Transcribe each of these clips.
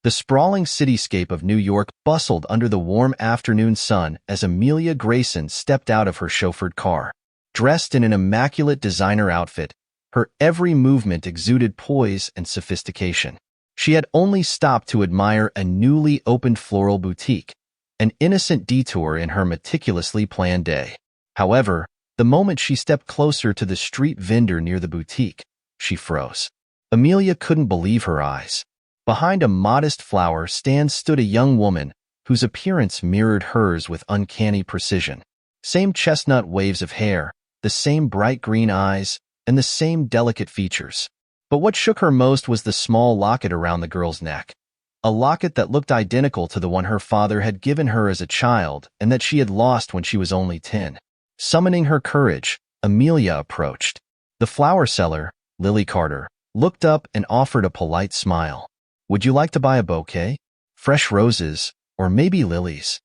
The sprawling cityscape of New York bustled under the warm afternoon sun as Amelia Grayson stepped out of her chauffeured car. Dressed in an immaculate designer outfit, her every movement exuded poise and sophistication. She had only stopped to admire a newly opened floral boutique, an innocent detour in her meticulously planned day. However, the moment she stepped closer to the street vendor near the boutique, she froze. Amelia couldn't believe her eyes. Behind a modest flower stand stood a young woman whose appearance mirrored hers with uncanny precision. Same chestnut waves of hair, the same bright green eyes, and the same delicate features. But what shook her most was the small locket around the girl's neck. A locket that looked identical to the one her father had given her as a child and that she had lost when she was only 10. Summoning her courage, Amelia approached. The flower seller, Lily Carter, looked up and offered a polite smile. "Would you like to buy a bouquet? Fresh roses, or maybe lilies?"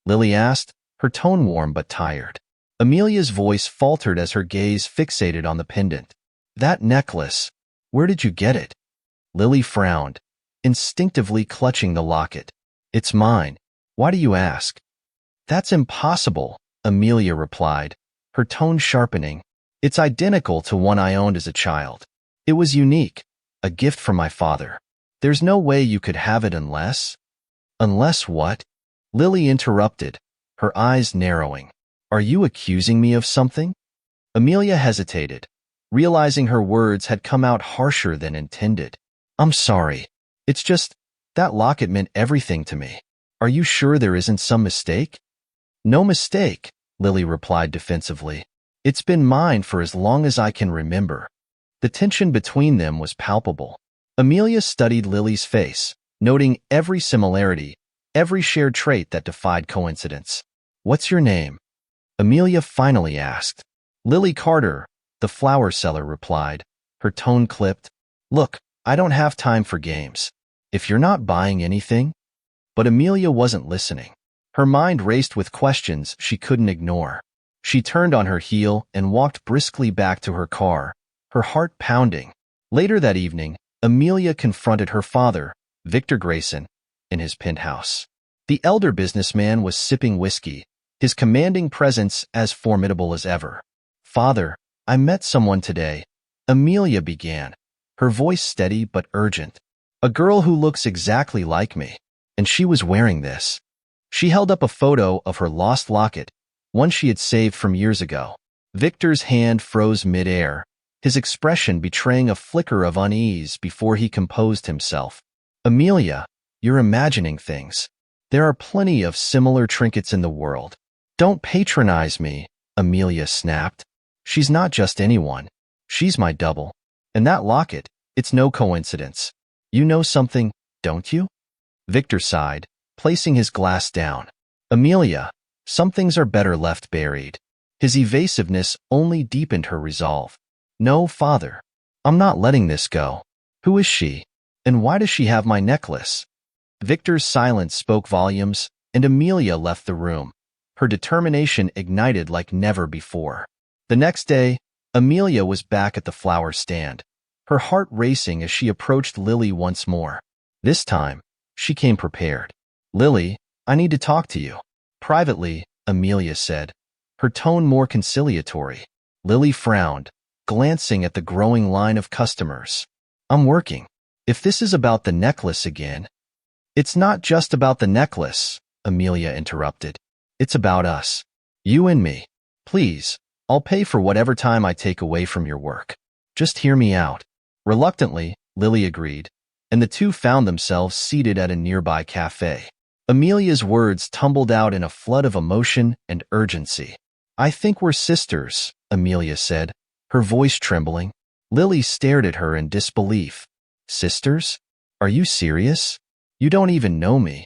Lily asked, her tone warm but tired. Amelia's voice faltered as her gaze fixated on the pendant. "That necklace, where did you get it?" Lily frowned, instinctively clutching the locket. "It's mine. Why do you ask?" "That's impossible," Amelia replied, her tone sharpening. "It's identical to one I owned as a child. It was unique, a gift from my father. There's no way you could have it unless—" "Unless what?" Lily interrupted, her eyes narrowing. "Are you accusing me of something?" Amelia hesitated, realizing her words had come out harsher than intended. "I'm sorry. It's just, that locket meant everything to me. Are you sure there isn't some mistake?" "No mistake," Lily replied defensively. "It's been mine for as long as I can remember." The tension between them was palpable. Amelia studied Lily's face, noting every similarity, every shared trait that defied coincidence. "What's your name?" Amelia finally asked. "Lily Carter," the flower seller replied, her tone clipped. "Look, I don't have time for games. If you're not buying anything—" But Amelia wasn't listening. Her mind raced with questions she couldn't ignore. She turned on her heel and walked briskly back to her car, her heart pounding. Later that evening, Amelia confronted her father, Victor Grayson, in his penthouse. The elder businessman was sipping whiskey, his commanding presence as formidable as ever. "Father, I met someone today," Amelia began, her voice steady but urgent. "A girl who looks exactly like me, and she was wearing this." She held up a photo of her lost locket, one she had saved from years ago. Victor's hand froze mid-air, his expression betraying a flicker of unease before he composed himself. "Amelia, you're imagining things. There are plenty of similar trinkets in the world." "Don't patronize me," Amelia snapped. "She's not just anyone. She's my double. And that locket, it's no coincidence. You know something, don't you?" Victor sighed, placing his glass down. "Amelia, some things are better left buried." His evasiveness only deepened her resolve. "No, father. I'm not letting this go. Who is she? And why does she have my necklace?" Victor's silence spoke volumes, and Amelia left the room, her determination ignited like never before. The next day, Amelia was back at the flower stand, her heart racing as she approached Lily once more. This time, she came prepared. "Lily, I need to talk to you." "Privately," Amelia said, her tone more conciliatory. Lily frowned, glancing at the growing line of customers. "I'm working. If this is about the necklace again—" "It's not just about the necklace," Amelia interrupted. "It's about us. You and me. Please, I'll pay for whatever time I take away from your work. Just hear me out." Reluctantly, Lily agreed, and the two found themselves seated at a nearby cafe. Amelia's words tumbled out in a flood of emotion and urgency. "I think we're sisters," Amelia said, her voice trembling. Lily stared at her in disbelief. "Sisters? Are you serious? You don't even know me."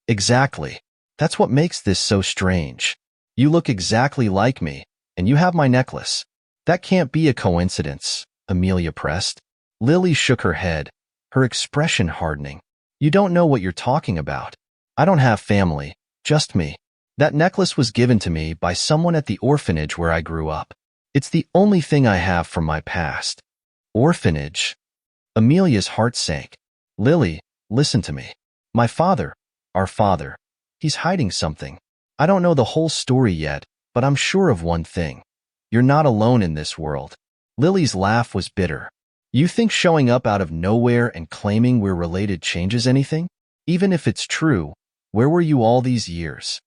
"Exactly. That's what makes this so strange. You look exactly like me, and you have my necklace. That can't be a coincidence," Amelia pressed. Lily shook her head, her expression hardening. "You don't know what you're talking about. I don't have family, just me. That necklace was given to me by someone at the orphanage where I grew up. It's the only thing I have from my past." "Orphanage?" Amelia's heart sank. "Lily, listen to me. My father, our father, he's hiding something. I don't know the whole story yet, but I'm sure of one thing. You're not alone in this world. Lily's laugh was bitter. You think showing up out of nowhere and claiming we're related changes anything? Even if it's true, where were you all these years?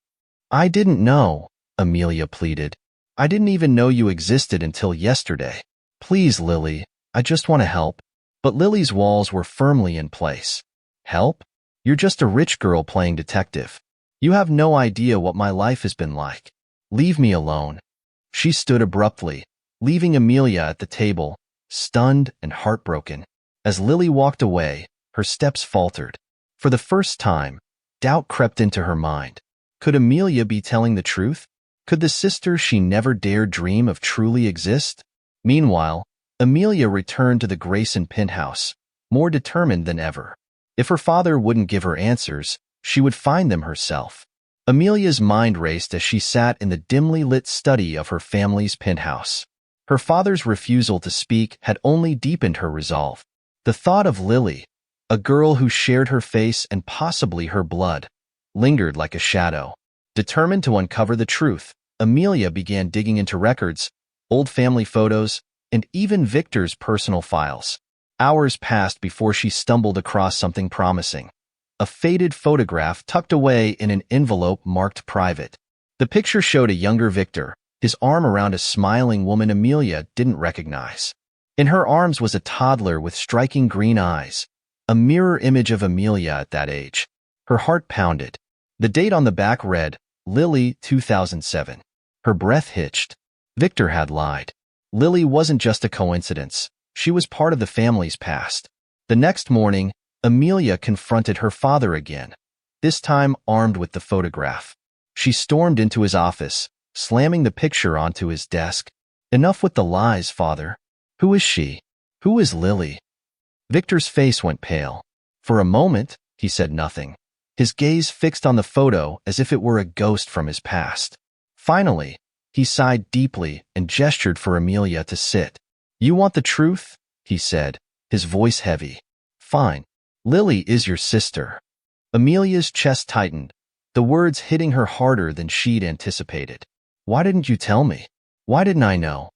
I didn't know, Amelia pleaded. I didn't even know you existed until yesterday. Please, Lily, I just want to help. But Lily's walls were firmly in place. Help? You're just a rich girl playing detective. You have no idea what my life has been like. Leave me alone. She stood abruptly, leaving Amelia at the table, stunned and heartbroken. As Lily walked away, her steps faltered. For the first time, doubt crept into her mind. Could Amelia be telling the truth? Could the sister she never dared dream of truly exist? Meanwhile, Amelia returned to the Grayson penthouse, more determined than ever. If her father wouldn't give her answers, she would find them herself. Amelia's mind raced as she sat in the dimly lit study of her family's penthouse. Her father's refusal to speak had only deepened her resolve. The thought of Lily, a girl who shared her face and possibly her blood, lingered like a shadow. Determined to uncover the truth, Amelia began digging into records, old family photos, and even Victor's personal files. Hours passed before she stumbled across something promising. A faded photograph tucked away in an envelope marked private. The picture showed a younger Victor, his arm around a smiling woman Amelia didn't recognize. In her arms was a toddler with striking green eyes, a mirror image of Amelia at that age. Her heart pounded. The date on the back read, Lily, 2007. Her breath hitched. Victor had lied. Lily wasn't just a coincidence. She was part of the family's past. The next morning, Amelia confronted her father again, this time armed with the photograph. She stormed into his office, slamming the picture onto his desk. Enough with the lies, father. Who is she? Who is Lily? Victor's face went pale. For a moment, he said nothing, his gaze fixed on the photo as if it were a ghost from his past. Finally, he sighed deeply and gestured for Amelia to sit. You want the truth? He said, his voice heavy. Fine. Lily is your sister. Amelia's chest tightened, the words hitting her harder than she'd anticipated. Why didn't you tell me? Why didn't I know?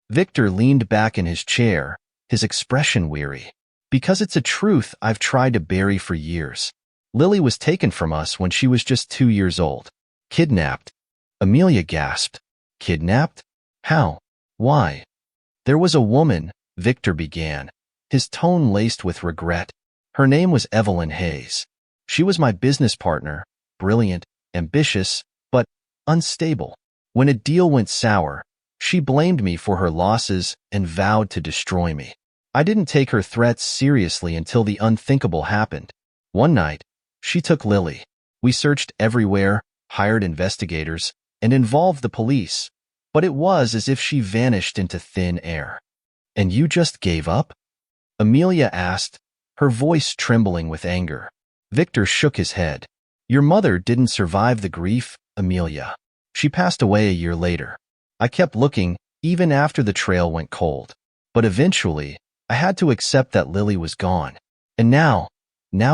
Victor leaned back in his chair, his expression weary. Because it's a truth I've tried to bury for years. Lily was taken from us when she was just 2 years old. Kidnapped. Amelia gasped. Kidnapped? How? Why? There was a woman, Victor began, his tone laced with regret. Her name was Evelyn Hayes. She was my business partner, brilliant, ambitious, but unstable. When a deal went sour, she blamed me for her losses and vowed to destroy me. I didn't take her threats seriously until the unthinkable happened. One night, she took Lily. We searched everywhere, hired investigators, and involved the police, but it was as if she vanished into thin air. And you just gave up? Amelia asked, her voice trembling with anger. Victor shook his head. Your mother didn't survive the grief, Amelia. She passed away a year later. I kept looking, even after the trail went cold. But eventually, I had to accept that Lily was gone. And now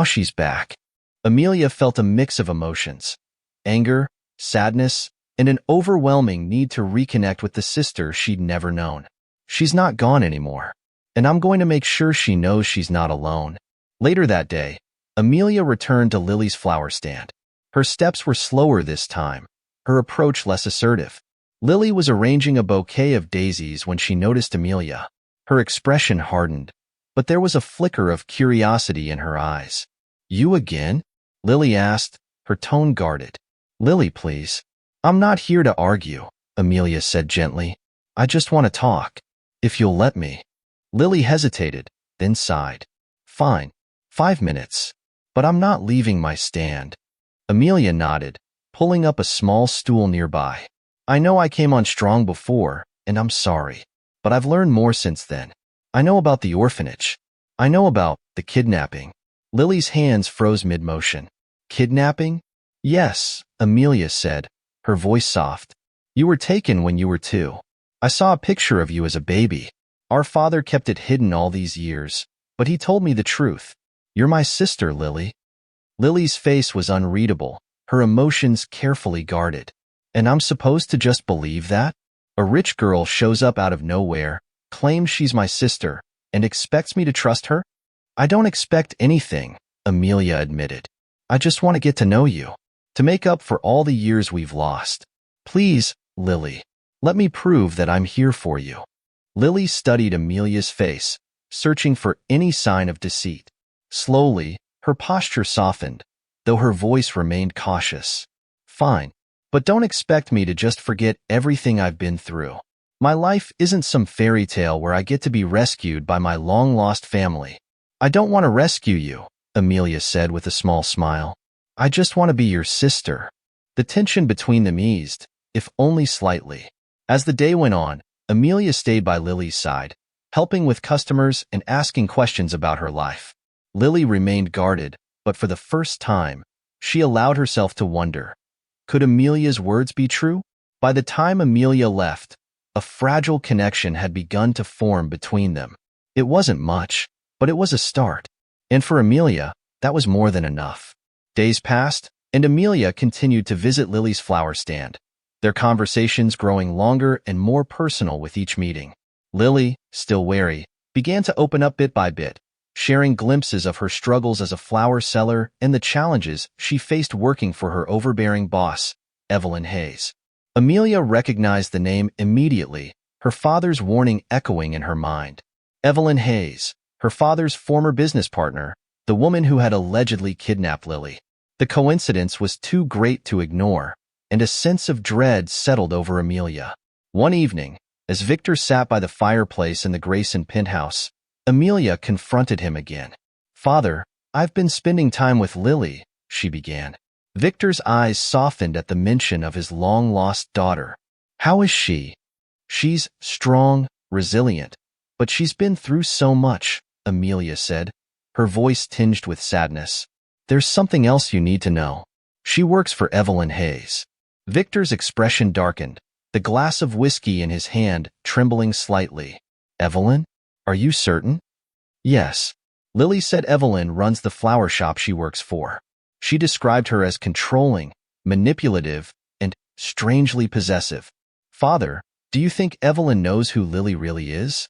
she's back. Amelia felt a mix of emotions. Anger, sadness, and an overwhelming need to reconnect with the sister she'd never known. She's not gone anymore. And I'm going to make sure she knows she's not alone. Later that day, Amelia returned to Lily's flower stand. Her steps were slower this time, her approach less assertive. Lily was arranging a bouquet of daisies when she noticed Amelia. Her expression hardened, but there was a flicker of curiosity in her eyes. You again? Lily asked, her tone guarded. Lily, please. I'm not here to argue, Amelia said gently. I just want to talk, if you'll let me. Lily hesitated, then sighed. Fine, 5 minutes. But I'm not leaving my stand. Amelia nodded, pulling up a small stool nearby. I know I came on strong before, and I'm sorry. But I've learned more since then. I know about the orphanage. I know about the kidnapping. Lily's hands froze mid-motion. Kidnapping? Yes, Amelia said, her voice soft. You were taken when you were 2. I saw a picture of you as a baby. Our father kept it hidden all these years, but he told me the truth. You're my sister, Lily. Lily's face was unreadable, her emotions carefully guarded. And I'm supposed to just believe that? A rich girl shows up out of nowhere, claims she's my sister, and expects me to trust her? I don't expect anything, Amelia admitted. I just want to get to know you, to make up for all the years we've lost. Please, Lily, let me prove that I'm here for you. Lily studied Amelia's face, searching for any sign of deceit. Slowly, her posture softened, though her voice remained cautious. Fine, but don't expect me to just forget everything I've been through. My life isn't some fairy tale where I get to be rescued by my long-lost family. I don't want to rescue you, Amelia said with a small smile. I just want to be your sister. The tension between them eased, if only slightly. As the day went on, Amelia stayed by Lily's side, helping with customers and asking questions about her life. Lily remained guarded, but for the first time, she allowed herself to wonder. Could Amelia's words be true? By the time Amelia left, a fragile connection had begun to form between them. It wasn't much, but it was a start. And for Amelia, that was more than enough. Days passed, and Amelia continued to visit Lily's flower stand, their conversations growing longer and more personal with each meeting. Lily, still wary, began to open up bit by bit, sharing glimpses of her struggles as a flower seller and the challenges she faced working for her overbearing boss, Evelyn Hayes. Amelia recognized the name immediately, her father's warning echoing in her mind. Evelyn Hayes, her father's former business partner, the woman who had allegedly kidnapped Lily. The coincidence was too great to ignore, and a sense of dread settled over Amelia. One evening, as Victor sat by the fireplace in the Grayson penthouse, Amelia confronted him again. "Father, I've been spending time with Lily," she began. Victor's eyes softened at the mention of his long-lost daughter. "How is she?" "She's strong, resilient, but she's been through so much," Amelia said, her voice tinged with sadness. "There's something else you need to know. She works for Evelyn Hayes." Victor's expression darkened, the glass of whiskey in his hand trembling slightly. "Evelyn? Are you certain?" "Yes." Lily said Evelyn runs the flower shop she works for. She described her as controlling, manipulative, and strangely possessive. "Father, do you think Evelyn knows who Lily really is?"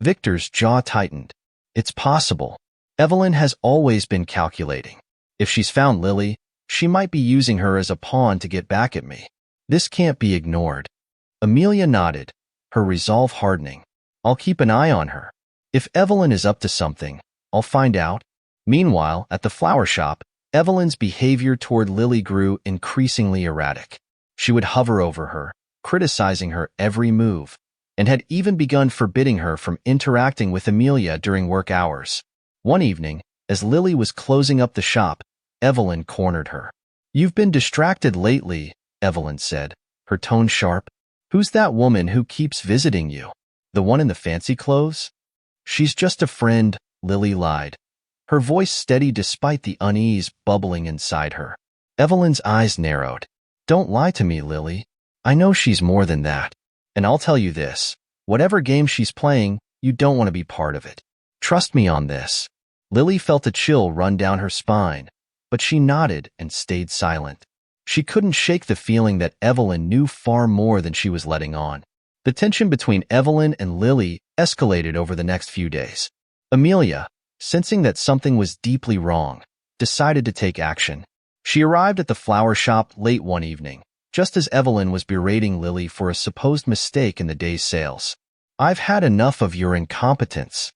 Victor's jaw tightened. "It's possible. Evelyn has always been calculating. If she's found Lily, she might be using her as a pawn to get back at me. This can't be ignored." Amelia nodded, her resolve hardening. "I'll keep an eye on her. If Evelyn is up to something, I'll find out." Meanwhile, at the flower shop, Evelyn's behavior toward Lily grew increasingly erratic. She would hover over her, criticizing her every move, and had even begun forbidding her from interacting with Amelia during work hours. One evening, as Lily was closing up the shop, Evelyn cornered her. "You've been distracted lately," Evelyn said, her tone sharp. "Who's that woman who keeps visiting you? The one in the fancy clothes?" "She's just a friend," Lily lied, her voice steady despite the unease bubbling inside her. Evelyn's eyes narrowed. "Don't lie to me, Lily. I know she's more than that. And I'll tell you this, whatever game she's playing, you don't want to be part of it. Trust me on this." Lily felt a chill run down her spine, but she nodded and stayed silent. She couldn't shake the feeling that Evelyn knew far more than she was letting on. The tension between Evelyn and Lily escalated over the next few days. Amelia, sensing that something was deeply wrong, decided to take action. She arrived at the flower shop late one evening, just as Evelyn was berating Lily for a supposed mistake in the day's sales. "I've had enough of your incompetence,"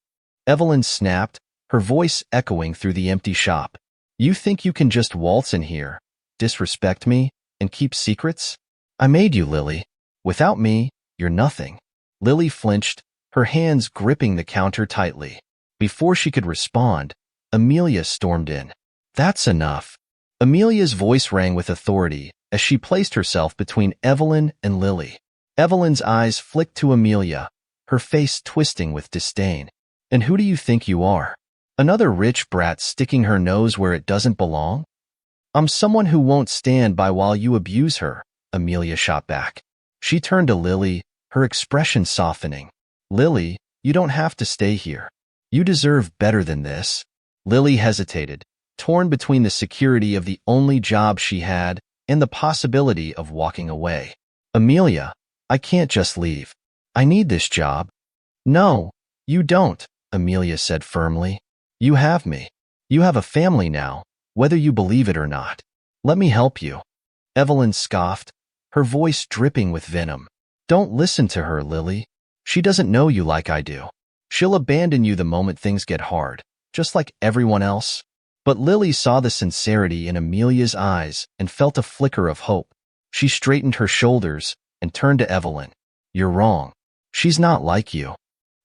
Evelyn snapped, her voice echoing through the empty shop. "You think you can just waltz in here, disrespect me, and keep secrets? I made you, Lily. Without me, you're nothing." Lily flinched, her hands gripping the counter tightly. Before she could respond, Amelia stormed in. "That's enough." Amelia's voice rang with authority as she placed herself between Evelyn and Lily. Evelyn's eyes flicked to Amelia, her face twisting with disdain. "And who do you think you are? Another rich brat sticking her nose where it doesn't belong?" "I'm someone who won't stand by while you abuse her," Amelia shot back. She turned to Lily, her expression softening. "Lily, you don't have to stay here. You deserve better than this." Lily hesitated, torn between the security of the only job she had and the possibility of walking away. Amelia, I can't just leave. I need this job. No, you don't, Amelia said firmly. You have me. You have a family now, whether you believe it or not. Let me help you. Evelyn scoffed, her voice dripping with venom. Don't listen to her, Lily. She doesn't know you like I do. She'll abandon you the moment things get hard, just like everyone else. But Lily saw the sincerity in Amelia's eyes and felt a flicker of hope. She straightened her shoulders and turned to Evelyn. You're wrong. She's not like you.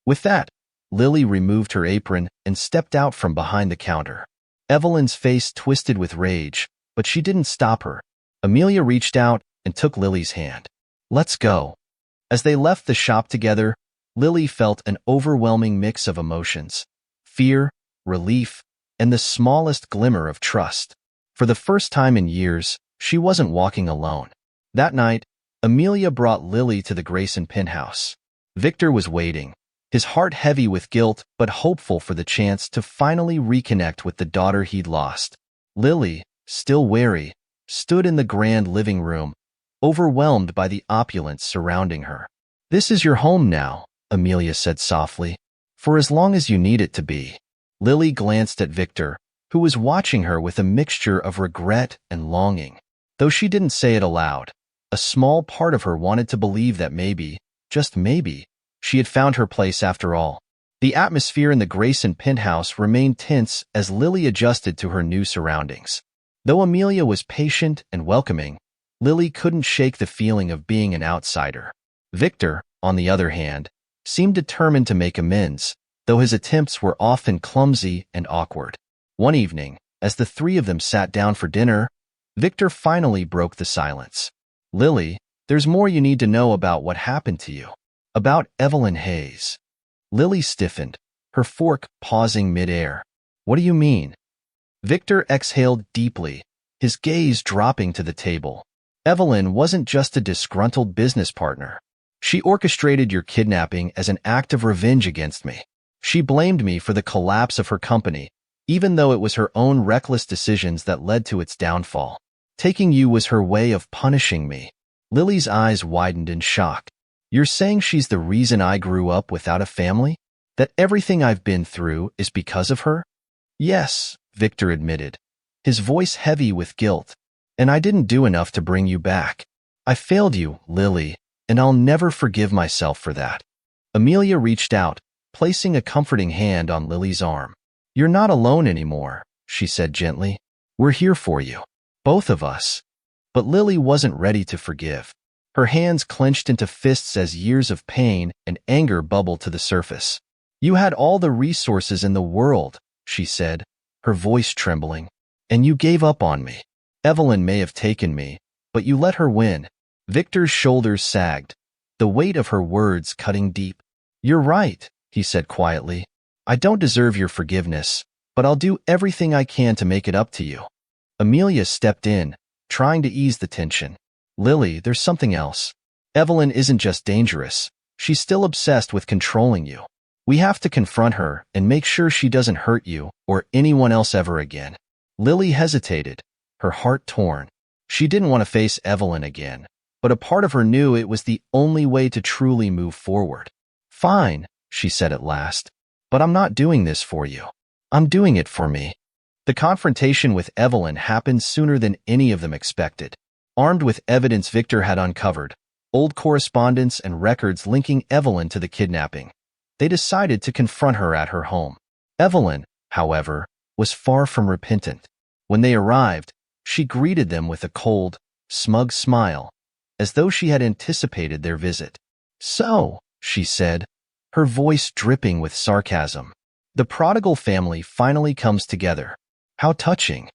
With that, Lily removed her apron and stepped out from behind the counter. Evelyn's face twisted with rage, but she didn't stop her. Amelia reached out and took Lily's hand. Let's go. As they left the shop together, Lily felt an overwhelming mix of emotions: fear, relief, and the smallest glimmer of trust. For the first time in years, she wasn't walking alone. That night, Amelia brought Lily to the Grayson penthouse. Victor was waiting, his heart heavy with guilt but hopeful for the chance to finally reconnect with the daughter he'd lost. Lily, still wary, stood in the grand living room, overwhelmed by the opulence surrounding her. This is your home now, Amelia said softly, for as long as you need it to be. Lily glanced at Victor, who was watching her with a mixture of regret and longing. Though she didn't say it aloud, a small part of her wanted to believe that maybe, just maybe, she had found her place after all. The atmosphere in the Grayson penthouse remained tense as Lily adjusted to her new surroundings. Though Amelia was patient and welcoming, Lily couldn't shake the feeling of being an outsider. Victor, on the other hand, seemed determined to make amends, though his attempts were often clumsy and awkward. One evening, as the three of them sat down for dinner, Victor finally broke the silence. Lily, there's more you need to know about what happened to you. About Evelyn Hayes. Lily stiffened, her fork pausing midair. What do you mean? Victor exhaled deeply, his gaze dropping to the table. Evelyn wasn't just a disgruntled business partner. She orchestrated your kidnapping as an act of revenge against me. She blamed me for the collapse of her company, even though it was her own reckless decisions that led to its downfall. Taking you was her way of punishing me. Lily's eyes widened in shock. You're saying she's the reason I grew up without a family? That everything I've been through is because of her? Yes, Victor admitted, his voice heavy with guilt. And I didn't do enough to bring you back. I failed you, Lily, and I'll never forgive myself for that. Amelia reached out, placing a comforting hand on Lily's arm. You're not alone anymore, she said gently. We're here for you. Both of us. But Lily wasn't ready to forgive. Her hands clenched into fists as years of pain and anger bubbled to the surface. You had all the resources in the world, she said, her voice trembling. And you gave up on me. Evelyn may have taken me, but you let her win. Victor's shoulders sagged, the weight of her words cutting deep. You're right, he said quietly. I don't deserve your forgiveness, but I'll do everything I can to make it up to you. Amelia stepped in, trying to ease the tension. Lily, there's something else. Evelyn isn't just dangerous. She's still obsessed with controlling you. We have to confront her and make sure she doesn't hurt you or anyone else ever again. Lily hesitated, her heart torn. She didn't want to face Evelyn again, but a part of her knew it was the only way to truly move forward. Fine, she said at last, but I'm not doing this for you. I'm doing it for me. The confrontation with Evelyn happened sooner than any of them expected. Armed with evidence Victor had uncovered, old correspondence and records linking Evelyn to the kidnapping, they decided to confront her at her home. Evelyn, however, was far from repentant. When they arrived, she greeted them with a cold, smug smile, as though she had anticipated their visit. So, she said, her voice dripping with sarcasm, the prodigal family finally comes together. How touching.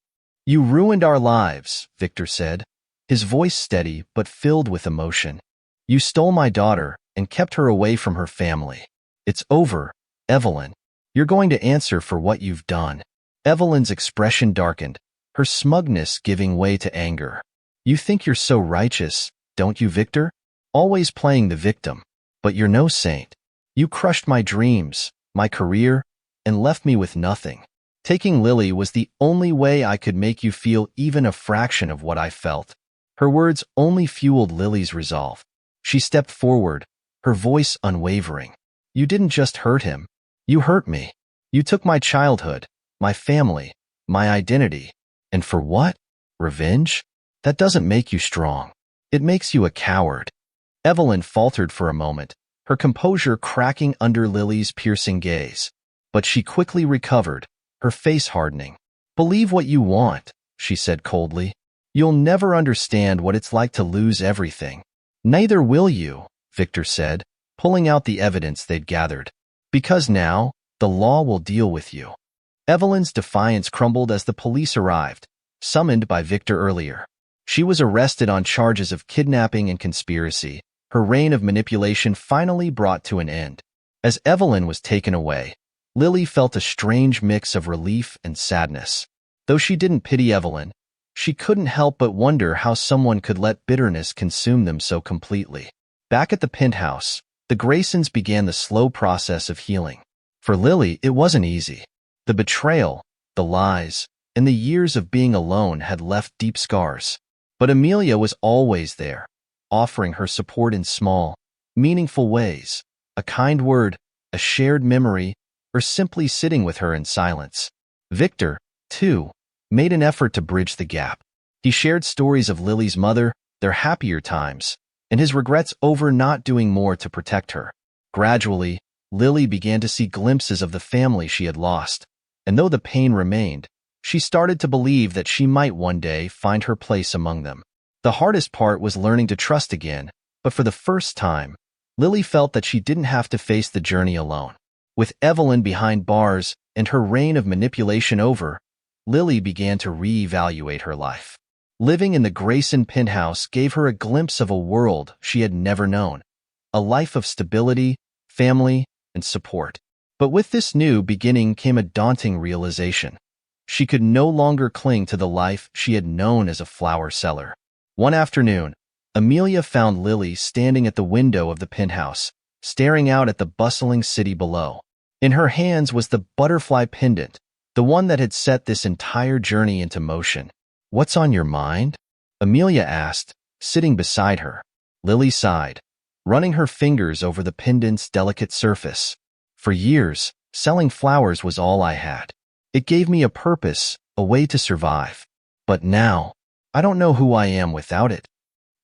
You ruined our lives, Victor said, his voice steady but filled with emotion. You stole my daughter and kept her away from her family. It's over, Evelyn. You're going to answer for what you've done. Evelyn's expression darkened, her smugness giving way to anger. You think you're so righteous, don't you, Victor? Always playing the victim. But you're no saint. You crushed my dreams, my career, and left me with nothing. Taking Lily was the only way I could make you feel even a fraction of what I felt. Her words only fueled Lily's resolve. She stepped forward, her voice unwavering. You didn't just hurt him. You hurt me. You took my childhood, my family, my identity. And for what? Revenge? That doesn't make you strong. It makes you a coward. Evelyn faltered for a moment, her composure cracking under Lily's piercing gaze. But she quickly recovered, her face hardening. Believe what you want, she said coldly. You'll never understand what it's like to lose everything. Neither will you, Victor said, pulling out the evidence they'd gathered. Because now, the law will deal with you. Evelyn's defiance crumbled as the police arrived, summoned by Victor earlier. She was arrested on charges of kidnapping and conspiracy, her reign of manipulation finally brought to an end. As Evelyn was taken away, Lily felt a strange mix of relief and sadness. Though she didn't pity Evelyn, she couldn't help but wonder how someone could let bitterness consume them so completely. Back at the penthouse, the Graysons began the slow process of healing. For Lily, it wasn't easy. The betrayal, the lies, and the years of being alone had left deep scars. But Amelia was always there, offering her support in small, meaningful ways. A kind word, a shared memory, or simply sitting with her in silence. Victor, too, made an effort to bridge the gap. He shared stories of Lily's mother, their happier times, and his regrets over not doing more to protect her. Gradually, Lily began to see glimpses of the family she had lost, and though the pain remained, she started to believe that she might one day find her place among them. The hardest part was learning to trust again, but for the first time, Lily felt that she didn't have to face the journey alone. With Evelyn behind bars and her reign of manipulation over, Lily began to reevaluate her life. Living in the Grayson penthouse gave her a glimpse of a world she had never known, a life of stability, family, and support. But with this new beginning came a daunting realization. She could no longer cling to the life she had known as a flower seller. One afternoon, Amelia found Lily standing at the window of the penthouse, staring out at the bustling city below. In her hands was the butterfly pendant, the one that had set this entire journey into motion. "What's on your mind?" Amelia asked, sitting beside her. Lily sighed, running her fingers over the pendant's delicate surface. "For years, selling flowers was all I had. It gave me a purpose, a way to survive. But now, I don't know who I am without it."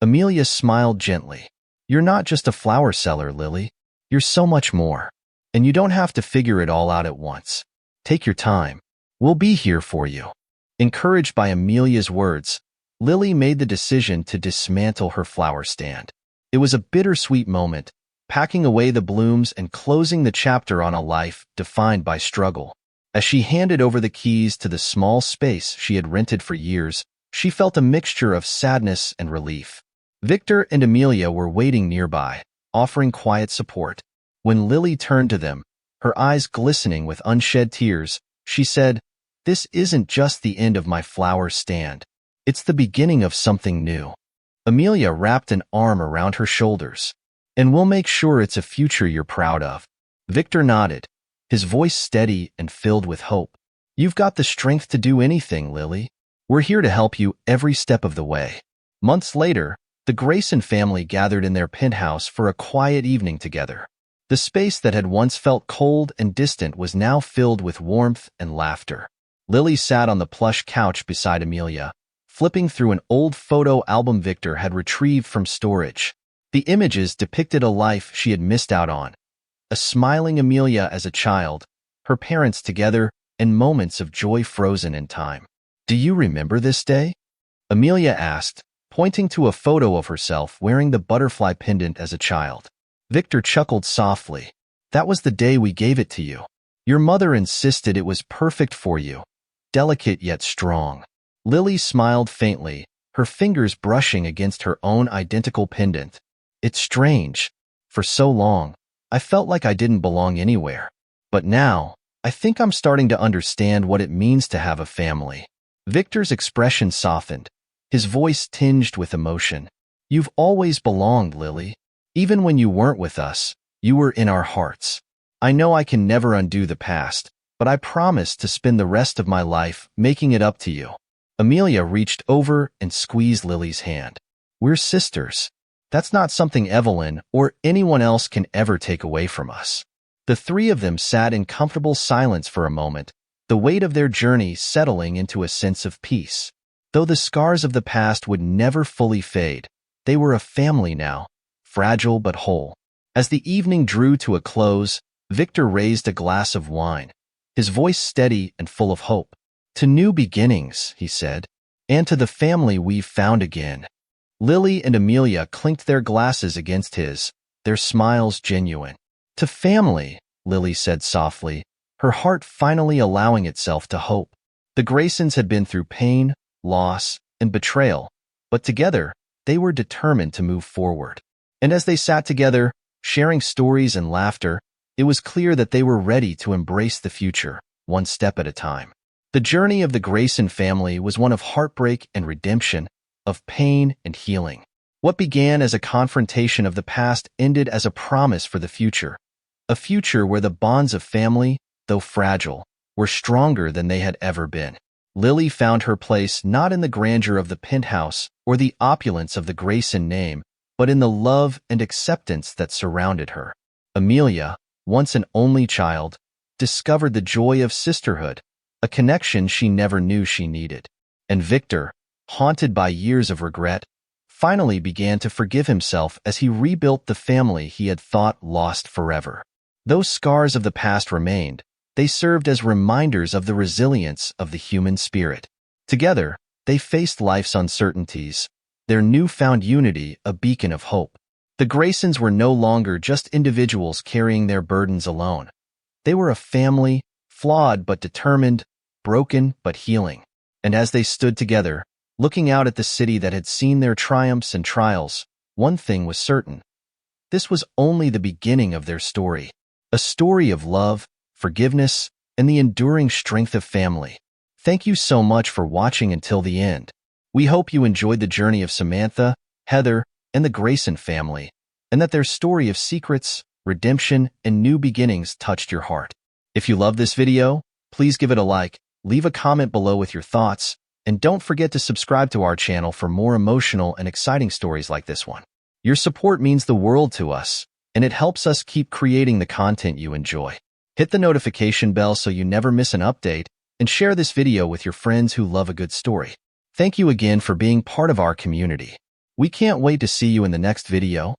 Amelia smiled gently. "You're not just a flower seller, Lily. You're so much more. And you don't have to figure it all out at once. Take your time. We'll be here for you." Encouraged by Amelia's words, Lily made the decision to dismantle her flower stand. It was a bittersweet moment, packing away the blooms and closing the chapter on a life defined by struggle. As she handed over the keys to the small space she had rented for years, she felt a mixture of sadness and relief. Victor and Amelia were waiting nearby, offering quiet support. When Lily turned to them, her eyes glistening with unshed tears, she said, "This isn't just the end of my flower stand. It's the beginning of something new." Amelia wrapped an arm around her shoulders. "And we'll make sure it's a future you're proud of." Victor nodded, his voice steady and filled with hope. "You've got the strength to do anything, Lily. We're here to help you every step of the way." Months later, the Grayson family gathered in their penthouse for a quiet evening together. The space that had once felt cold and distant was now filled with warmth and laughter. Lily sat on the plush couch beside Amelia, flipping through an old photo album Victor had retrieved from storage. The images depicted a life she had missed out on. A smiling Amelia as a child, her parents together, and moments of joy frozen in time. "Do you remember this day?" Amelia asked, pointing to a photo of herself wearing the butterfly pendant as a child. Victor chuckled softly. "That was the day we gave it to you. Your mother insisted it was perfect for you, delicate yet strong." Lily smiled faintly, her fingers brushing against her own identical pendant. "It's strange. For so long, I felt like I didn't belong anywhere. But now, I think I'm starting to understand what it means to have a family." Victor's expression softened, his voice tinged with emotion. "You've always belonged, Lily. Even when you weren't with us, you were in our hearts. I know I can never undo the past, but I promise to spend the rest of my life making it up to you." Amelia reached over and squeezed Lily's hand. "We're sisters. That's not something Evelyn or anyone else can ever take away from us." The three of them sat in comfortable silence for a moment, the weight of their journey settling into a sense of peace. Though the scars of the past would never fully fade, they were a family now, fragile but whole. As the evening drew to a close, Victor raised a glass of wine, his voice steady and full of hope. "To new beginnings," he said, "and to the family we've found again." Lily and Amelia clinked their glasses against his, their smiles genuine. "To family," Lily said softly, her heart finally allowing itself to hope. The Graysons had been through pain, loss, and betrayal, but together, they were determined to move forward. And as they sat together, sharing stories and laughter, it was clear that they were ready to embrace the future, one step at a time. The journey of the Grayson family was one of heartbreak and redemption, of pain and healing. What began as a confrontation of the past ended as a promise for the future, a future where the bonds of family, though fragile, were stronger than they had ever been. Lily found her place not in the grandeur of the penthouse or the opulence of the Grayson name, but in the love and acceptance that surrounded her. Amelia, once an only child, discovered the joy of sisterhood, a connection she never knew she needed. And Victor, haunted by years of regret, finally began to forgive himself as he rebuilt the family he had thought lost forever. Though scars of the past remained, they served as reminders of the resilience of the human spirit. Together, they faced life's uncertainties, their newfound unity a beacon of hope. The Graysons were no longer just individuals carrying their burdens alone. They were a family, flawed but determined, broken but healing. And as they stood together, looking out at the city that had seen their triumphs and trials, one thing was certain. This was only the beginning of their story. A story of love, forgiveness, and the enduring strength of family. Thank you so much for watching until the end. We hope you enjoyed the journey of Samantha, Heather, and the Grayson family, and that their story of secrets, redemption, and new beginnings touched your heart. If you love this video, please give it a like, leave a comment below with your thoughts, and don't forget to subscribe to our channel for more emotional and exciting stories like this one. Your support means the world to us, and it helps us keep creating the content you enjoy. Hit the notification bell so you never miss an update, and share this video with your friends who love a good story. Thank you again for being part of our community. We can't wait to see you in the next video.